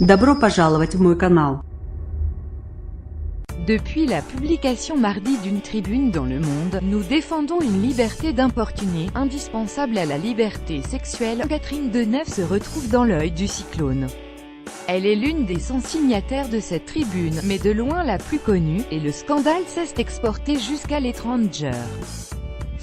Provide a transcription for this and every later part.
Добро пожаловать в мой канал. Depuis la publication mardi d'une tribune dans Le Monde, nous défendons une liberté d'importuner, indispensable à la liberté sexuelle. Catherine Deneuve se retrouve dans l'œil du cyclone. Elle est l'une des 100 signataires de cette tribune, mais de loin la plus connue, et le scandale s'est exporté jusqu'à l'Étranger.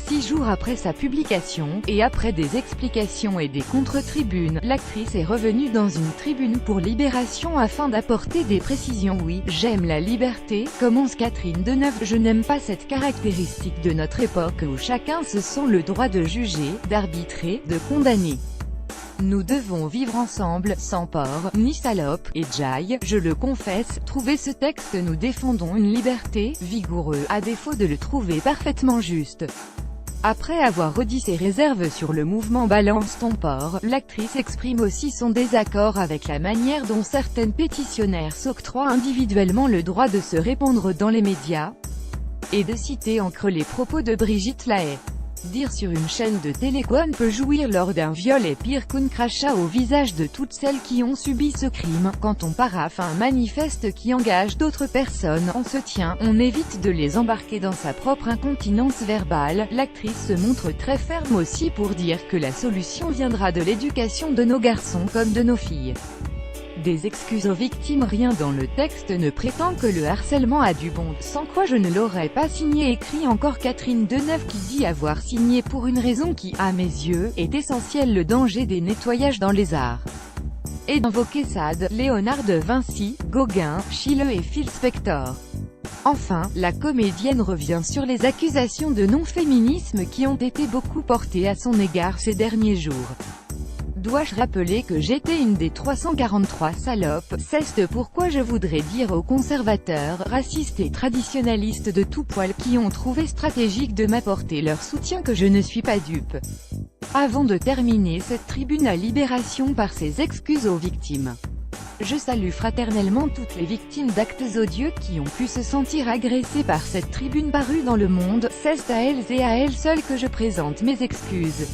6 jours après sa publication, et après des explications et des contre-tribunes, l'actrice est revenue dans une tribune pour Libération afin d'apporter des précisions. Oui, j'aime la liberté, commence Catherine Deneuve. Je n'aime pas cette caractéristique de notre époque où chacun se sent le droit de juger, d'arbitrer, de condamner. Nous devons vivre ensemble, sans porc, ni salope, et Jai, je le confesse, trouver ce texte. Nous défendons une liberté, vigoureux, à défaut de le trouver parfaitement juste. Après avoir redit ses réserves sur le mouvement Balance ton porc, l'actrice exprime aussi son désaccord avec la manière dont certaines pétitionnaires s'octroient individuellement le droit de se répandre dans les médias, et de citer en creux les propos de Brigitte Lahaie. Dire sur une chaîne de télé qu'on peut jouir lors d'un viol est pire qu'une crachat au visage de toutes celles qui ont subi ce crime. Quand on paraphe un manifeste qui engage d'autres personnes en se tient, on évite de les embarquer dans sa propre incontinence verbale. L'actrice se montre très ferme aussi pour dire que la solution viendra de l'éducation de nos garçons comme de nos filles. Des excuses aux victimes. Rien dans le texte ne prétend que le harcèlement a du bon, sans quoi je ne l'aurais pas signé, écrit encore Catherine Deneuve, qui dit avoir signé pour une raison qui, à mes yeux, est essentielle: le danger des nettoyages dans les arts. Et d'invoquer Sade, Léonard de Vinci, Gauguin, Schiele et Phil Spector. Enfin, la comédienne revient sur les accusations de non-féminisme qui ont été beaucoup portées à son égard ces derniers jours. Dois-je rappeler que j'étais une des 343 salopes, c'est pourquoi je voudrais dire aux conservateurs, racistes et traditionnalistes de tout poil qui ont trouvé stratégique de m'apporter leur soutien que je ne suis pas dupe. Avant de terminer cette tribune à Libération par ses excuses aux victimes. Je salue fraternellement toutes les victimes d'actes odieux qui ont pu se sentir agressées par cette tribune parue dans Le Monde. C'est à elles et à elles seules que je présente mes excuses.